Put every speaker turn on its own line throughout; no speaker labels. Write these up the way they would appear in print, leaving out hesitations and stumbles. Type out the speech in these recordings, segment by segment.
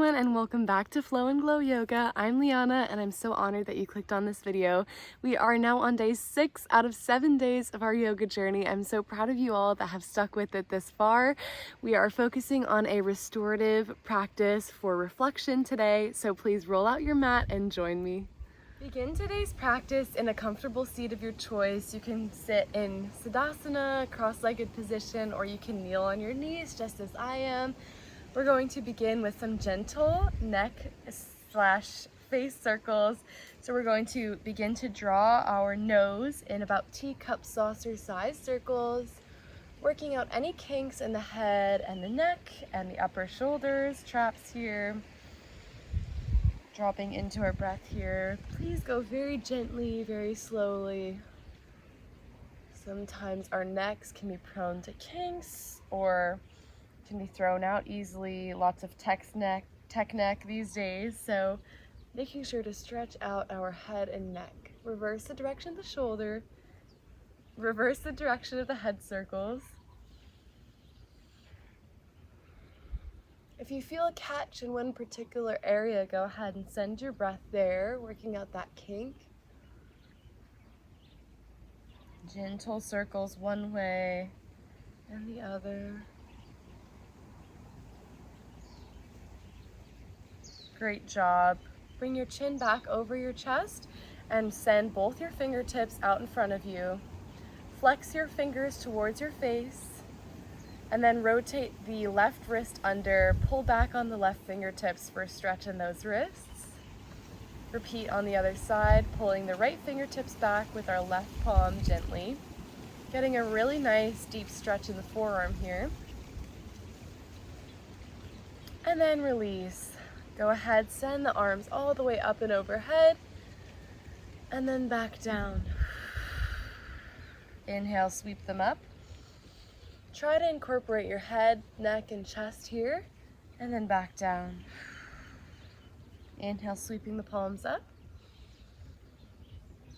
everyone, and welcome back to Flow and Glow Yoga. I'm Liana and I'm so honored that you clicked on this video. We are now on day 6 out of 7 days of our yoga journey. I'm so proud of you all that have stuck with it this far. We are focusing on a restorative practice for reflection today, so please roll out your mat and join me. Begin today's practice in a comfortable seat of your choice. You can sit in Siddhasana, cross-legged position, or you can kneel on your knees just as I am. We're going to begin with some gentle neck/face circles. So we're going to begin to draw our nose in about teacup saucer size circles, working out any kinks in the head and the neck and the upper shoulders, traps here. Dropping into our breath here. Please go very gently, very slowly. Sometimes our necks can be prone to kinks or can be thrown out easily. Lots of tech neck these days, so making sure to stretch out our head and neck. Reverse the direction of the shoulder, reverse the direction of the head circles. If you feel a catch in one particular area, go ahead and send your breath there, working out that kink. Gentle circles one way and the other. Great job. Bring your chin back over your chest and send both your fingertips out in front of you. Flex your fingers towards your face and then rotate the left wrist under. Pull back on the left fingertips for a stretch in those wrists. Repeat on the other side, pulling the right fingertips back with our left palm gently. Getting a really nice deep stretch in the forearm here. And then release. Go ahead, send the arms all the way up and overhead, and then back down. Inhale, sweep them up. Try to incorporate your head, neck, and chest here, and then back down. Inhale, sweeping the palms up.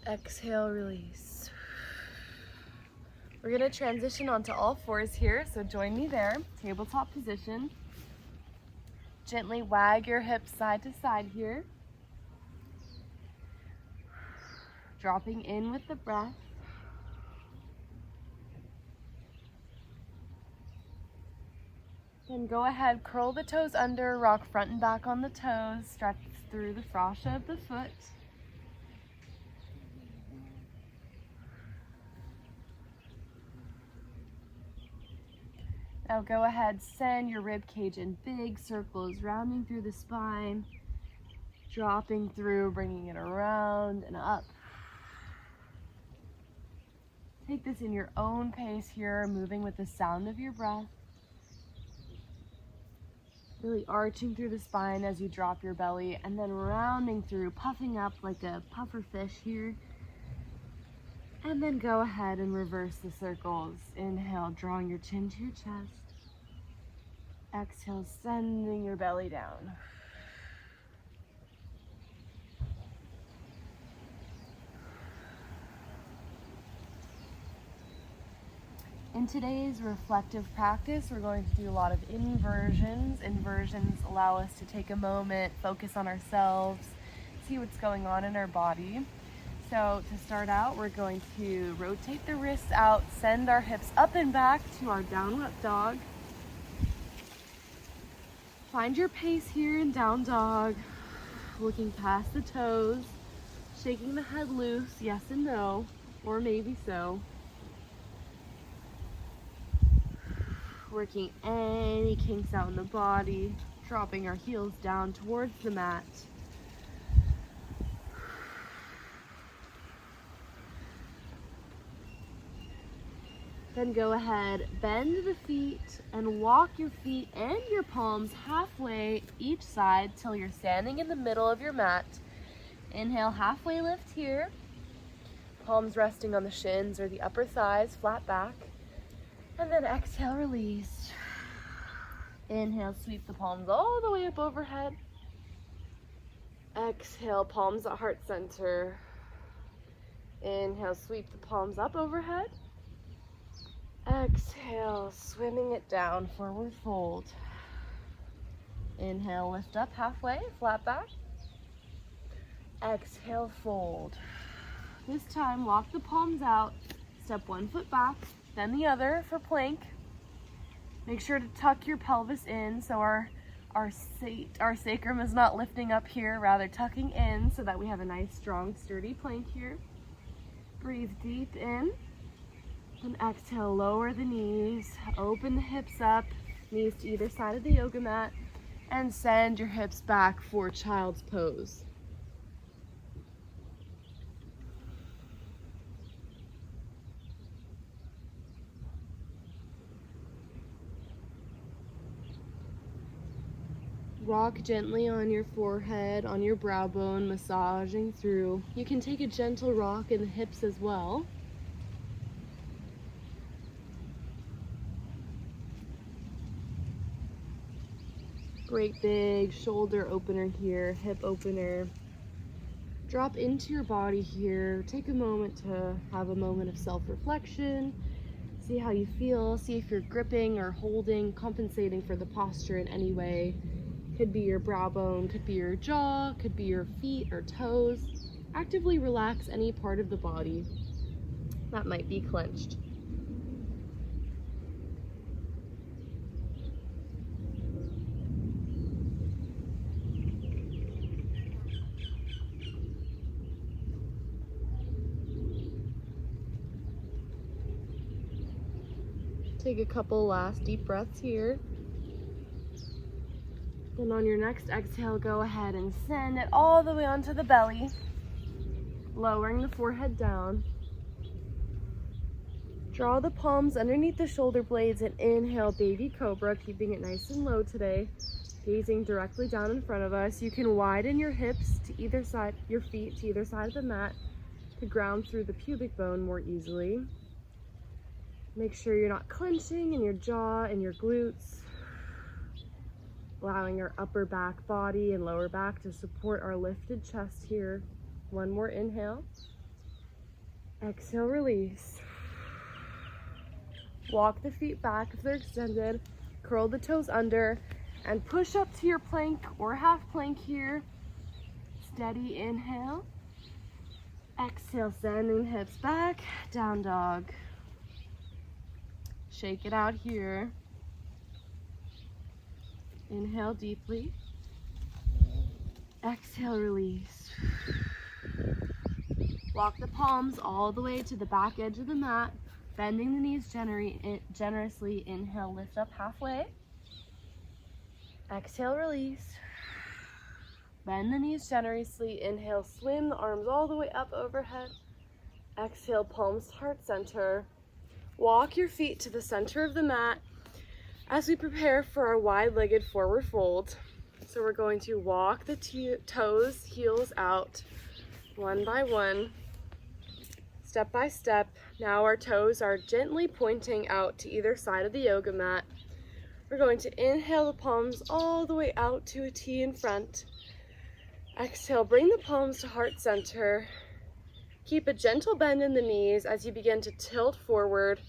Exhale, release. We're gonna transition onto all fours here, so join me there, tabletop position. Gently wag your hips side to side here. Dropping in with the breath. Then go ahead, curl the toes under, rock front and back on the toes, stretch through the fascia of the foot. Now go ahead, send your rib cage in big circles, rounding through the spine, dropping through, bringing it around and up. Take this in your own pace here, moving with the sound of your breath. Really arching through the spine as you drop your belly, and then rounding through, puffing up like a puffer fish here. And then go ahead and reverse the circles. Inhale, drawing your chin to your chest. Exhale, sending your belly down. In today's reflective practice, we're going to do a lot of inversions. Inversions allow us to take a moment, focus on ourselves, see what's going on in our body. So to start out, we're going to rotate the wrists out, send our hips up and back to our downward dog. Find your pace here in down dog, looking past the toes, shaking the head loose, yes and no, or maybe so. Working any kinks out in the body, dropping our heels down towards the mat. Then go ahead, bend the feet and walk your feet and your palms halfway each side till you're standing in the middle of your mat. Inhale, halfway lift here. Palms resting on the shins or the upper thighs, flat back. And then exhale, release. Inhale, sweep the palms all the way up overhead. Exhale, palms at heart center. Inhale, sweep the palms up overhead. Exhale, swimming it down, forward fold. Inhale, lift up halfway, flat back. Exhale, fold. This time, walk the palms out, step one foot back, then the other for plank. Make sure to tuck your pelvis in so our sacrum is not lifting up here, rather tucking in so that we have a nice, strong, sturdy plank here. Breathe deep in, and exhale, lower the knees, open the hips up, knees to either side of the yoga mat, and send your hips back for child's pose. Rock gently on your forehead, on your brow bone, massaging through. You can take a gentle rock in the hips as well. Great big shoulder opener here, hip opener. Drop into your body here. Take a moment to have a moment of self-reflection. See how you feel. See if you're gripping or holding, compensating for the posture in any way. Could be your brow bone, could be your jaw, could be your feet or toes. Actively relax any part of the body that might be clenched. Take a couple last deep breaths here. Then on your next exhale, go ahead and send it all the way onto the belly, lowering the forehead down. Draw the palms underneath the shoulder blades and inhale, baby cobra, keeping it nice and low today, gazing directly down in front of us. You can widen your hips to either side, your feet to either side of the mat to ground through the pubic bone more easily. Make sure you're not clenching in your jaw and your glutes, allowing our upper back body and lower back to support our lifted chest here. One more inhale. Exhale, release. Walk the feet back if they're extended, curl the toes under, and push up to your plank or half plank here. Steady inhale. Exhale, sending hips back, down dog. Shake it out here. Inhale deeply. Exhale, release. Walk the palms all the way to the back edge of the mat, bending the knees generously. Inhale, lift up halfway. Exhale, release. Bend the knees generously. Inhale, swim the arms all the way up overhead. Exhale, palms to heart center. Walk your feet to the center of the mat as we prepare for our wide-legged forward fold. So we're going to walk the toes, heels out, one by one, step by step. Now our toes are gently pointing out to either side of the yoga mat. We're going to inhale the palms all the way out to a T in front. Exhale, bring the palms to heart center. Keep a gentle bend in the knees as you begin to tilt forward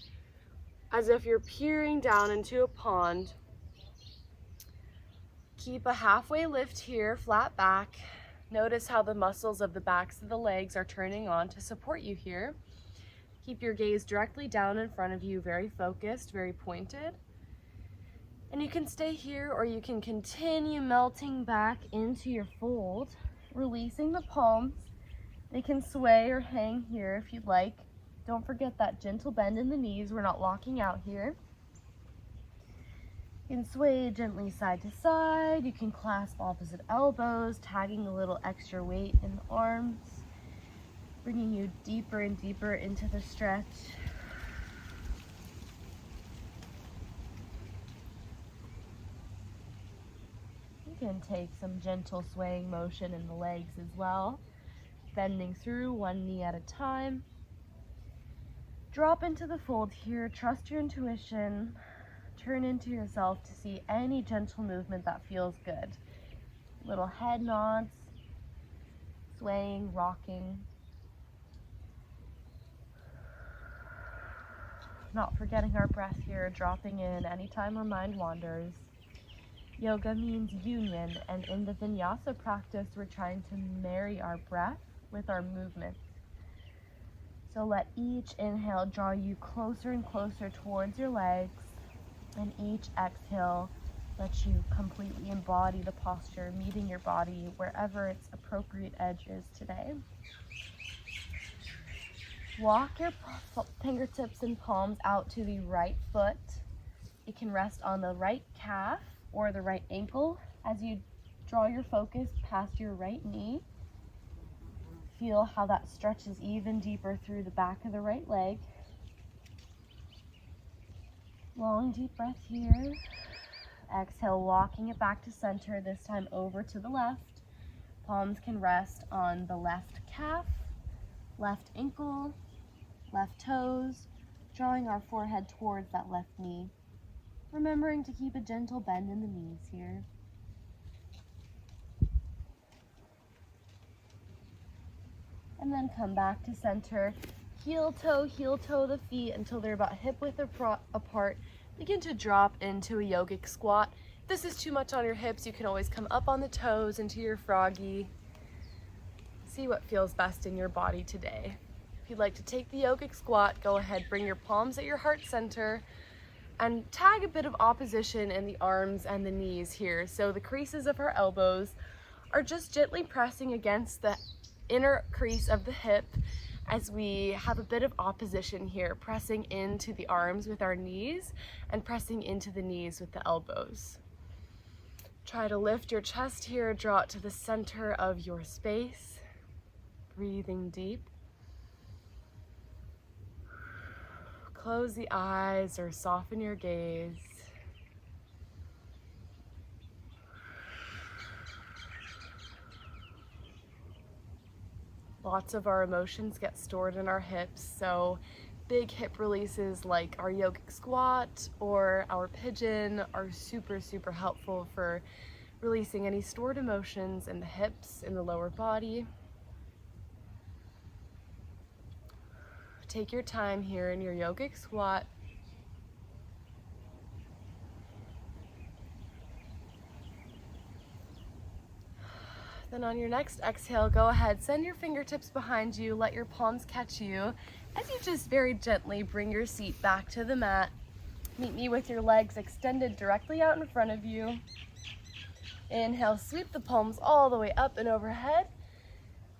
as if you're peering down into a pond. Keep a halfway lift here, flat back. Notice how the muscles of the backs of the legs are turning on to support you here. Keep your gaze directly down in front of you, very focused, very pointed. And you can stay here or you can continue melting back into your fold, releasing the palms. They can sway or hang here if you'd like. Don't forget that gentle bend in the knees. We're not locking out here. You can sway gently side to side. You can clasp opposite elbows, tagging a little extra weight in the arms, bringing you deeper and deeper into the stretch. You can take some gentle swaying motion in the legs as well, bending through one knee at a time. Drop into the fold here, trust your intuition, turn into yourself to see any gentle movement that feels good. Little head nods, swaying, rocking. Not forgetting our breath here, dropping in anytime our mind wanders. Yoga means union, and in the vinyasa practice, we're trying to marry our breath with our movement. So let each inhale draw you closer and closer towards your legs, and each exhale let you completely embody the posture, meeting your body wherever its appropriate edge is today. Walk your fingertips and palms out to the right foot. It can rest on the right calf or the right ankle as you draw your focus past your right knee. Feel how that stretches even deeper through the back of the right leg. Long deep breath here. Exhale, walking it back to center, this time over to the left. Palms can rest on the left calf, left ankle, left toes, drawing our forehead towards that left knee. Remembering to keep a gentle bend in the knees here. And then come back to center. Heel toe the feet until they're about hip width apart. Begin to drop into a yogic squat. If this is too much on your hips, you can always come up on the toes into your froggy. See what feels best in your body today. If you'd like to take the yogic squat, go ahead, bring your palms at your heart center and tag a bit of opposition in the arms and the knees here. So the creases of our elbows are just gently pressing against the inner crease of the hip as we have a bit of opposition here, pressing into the arms with our knees and pressing into the knees with the elbows. Try to lift your chest here, draw it to the center of your space, breathing deep. Close the eyes or soften your gaze. Lots of our emotions get stored in our hips, so big hip releases like our yogic squat or our pigeon are super helpful for releasing any stored emotions in the hips, in the lower body. Take your time here in your yogic squat. Then on your next exhale, go ahead, send your fingertips behind you, let your palms catch you as you just very gently bring your seat back to the mat. Meet me with your legs extended directly out in front of you. Inhale, sweep the palms all the way up and overhead.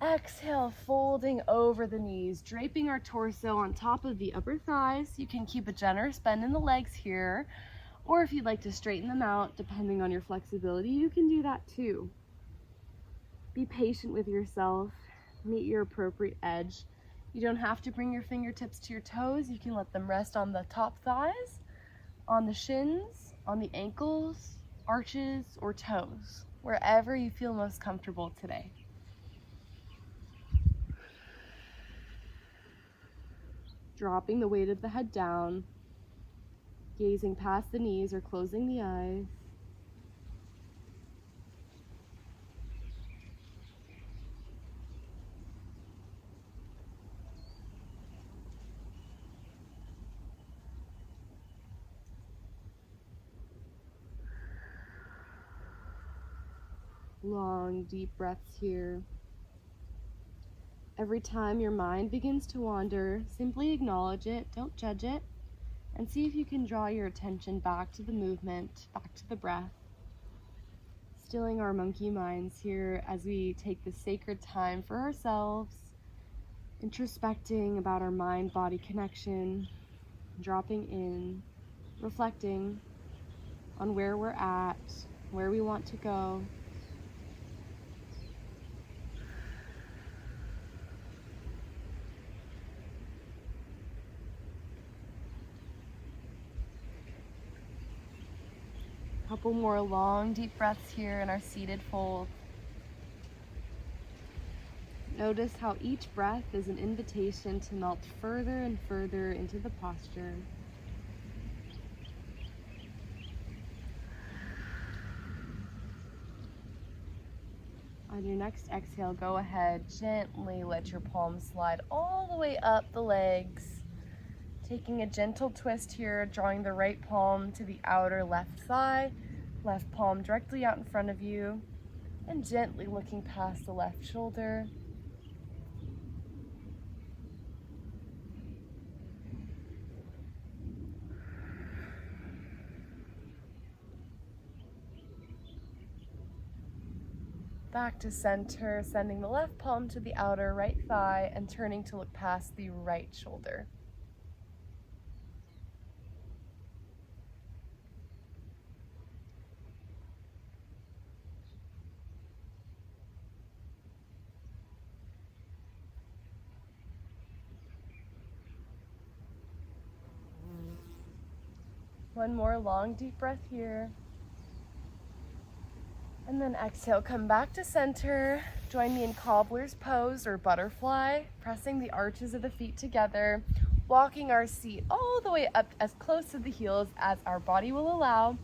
Exhale, folding over the knees, draping our torso on top of the upper thighs. You can keep a generous bend in the legs here, or if you'd like to straighten them out, depending on your flexibility, you can do that too. Be patient with yourself, meet your appropriate edge. You don't have to bring your fingertips to your toes. You can let them rest on the top thighs, on the shins, on the ankles, arches, or toes, wherever you feel most comfortable today. Dropping the weight of the head down, gazing past the knees or closing the eyes. Long, deep breaths here. Every time your mind begins to wander, simply acknowledge it, don't judge it, and see if you can draw your attention back to the movement, back to the breath. Stilling our monkey minds here as we take this sacred time for ourselves, introspecting about our mind-body connection, dropping in, reflecting on where we're at, where we want to go. Couple more long, deep breaths here in our seated fold. Notice how each breath is an invitation to melt further and further into the posture. On your next exhale, go ahead, gently let your palms slide all the way up the legs. Taking a gentle twist here, drawing the right palm to the outer left thigh, Left palm directly out in front of you and gently looking past the left shoulder. Back to center, sending the left palm to the outer right thigh and turning to look past the right shoulder. One more long deep breath here. And then exhale, come back to center. Join me in cobbler's pose or butterfly, pressing the arches of the feet together, walking our seat all the way up as close to the heels as our body will allow.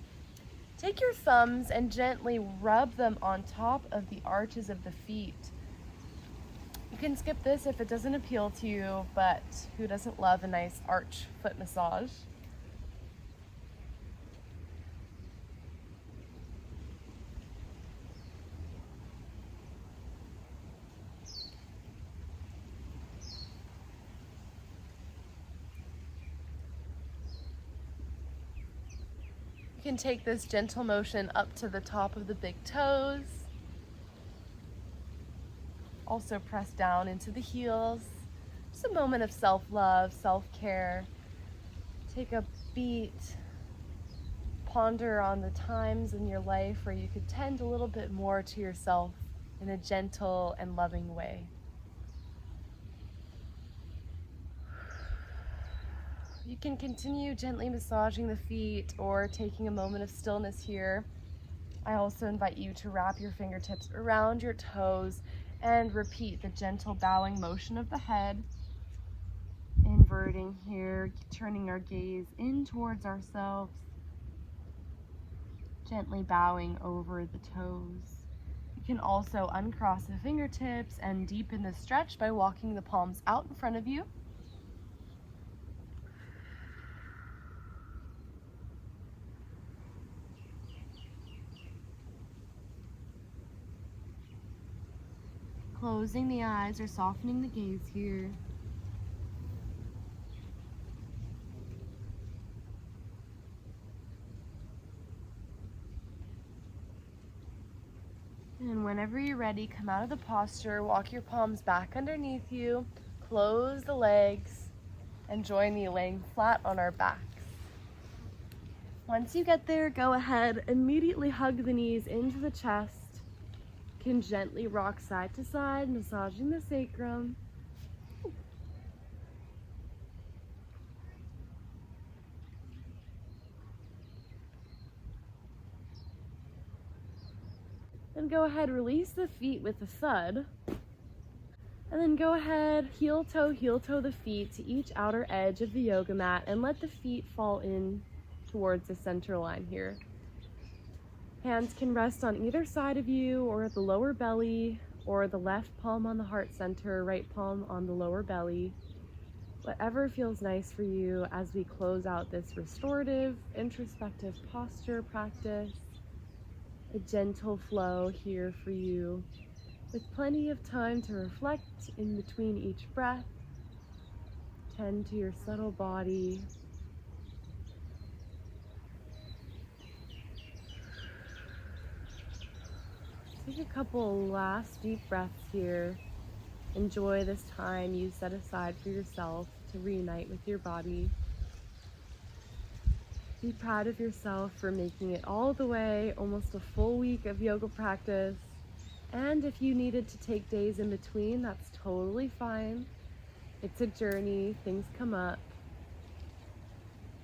Take your thumbs and gently rub them on top of the arches of the feet. You can skip this if it doesn't appeal to you, but who doesn't love a nice arch foot massage? You can take this gentle motion up to the top of the big toes. Also press down into the heels. Just a moment of self-love, self-care. Take a beat. Ponder on the times in your life where you could tend a little bit more to yourself in a gentle and loving way. You can continue gently massaging the feet or taking a moment of stillness here. I also invite you to wrap your fingertips around your toes and repeat the gentle bowing motion of the head. Inverting here, turning our gaze in towards ourselves. Gently bowing over the toes. You can also uncross the fingertips and deepen the stretch by walking the palms out in front of you. Closing the eyes or softening the gaze here. And whenever you're ready, come out of the posture, walk your palms back underneath you, close the legs, and join me laying flat on our backs. Once you get there, go ahead, immediately hug the knees into the chest. You can gently rock side to side, massaging the sacrum. And go ahead, release the feet with a thud. And then go ahead, heel toe the feet to each outer edge of the yoga mat and let the feet fall in towards the center line here. Hands can rest on either side of you or at the lower belly, or the left palm on the heart center, right palm on the lower belly. Whatever feels nice for you as we close out this restorative, introspective posture practice. A gentle flow here for you, with plenty of time to reflect in between each breath. Tend to your subtle body. Take a couple last deep breaths here. Enjoy this time you set aside for yourself to reunite with your body. Be proud of yourself for making it all the way, almost a full week of yoga practice. And if you needed to take days in between, that's totally fine. It's a journey, things come up.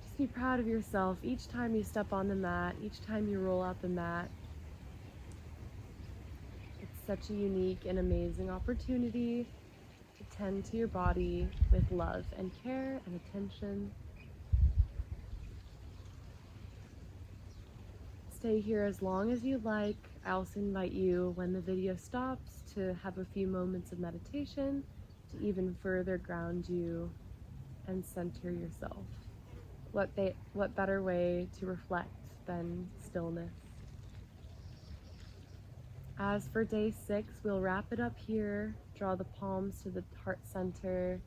Just be proud of yourself each time you step on the mat, each time you roll out the mat. Such a unique and amazing opportunity to tend to your body with love and care and attention. Stay here as long as you'd like. I also invite you, when the video stops, to have a few moments of meditation to even further ground you and center yourself. What better way to reflect than stillness? As for day 6, we'll wrap it up here, draw the palms to the heart center.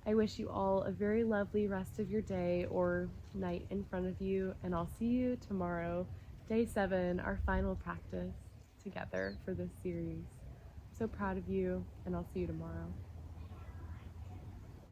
I wish you all a very lovely rest of your day or night in front of you, and I'll see you tomorrow, day 7, our final practice together for this series. I'm so proud of you, and I'll see you tomorrow.